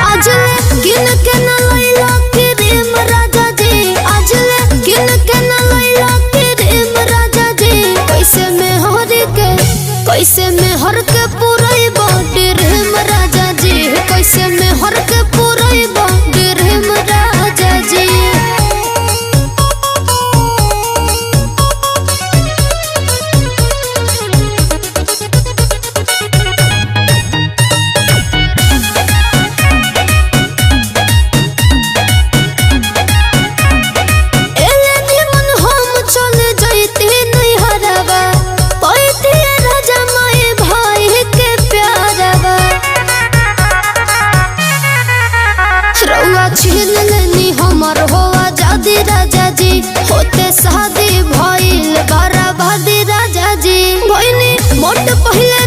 आजले किन के न लैला क्रीम राजा जी, आजले किन के न लैला क्रीम राजा जी। कैसे में हर के पूराई बॉडी रेम राजा जी, कैसे में हर के पूराई बॉडी रेम राजा जी। छीन लेनी हमर हो आजादी राजा जी, होते शादी भइल बराबादी राजा जी। भइनी मोट पहले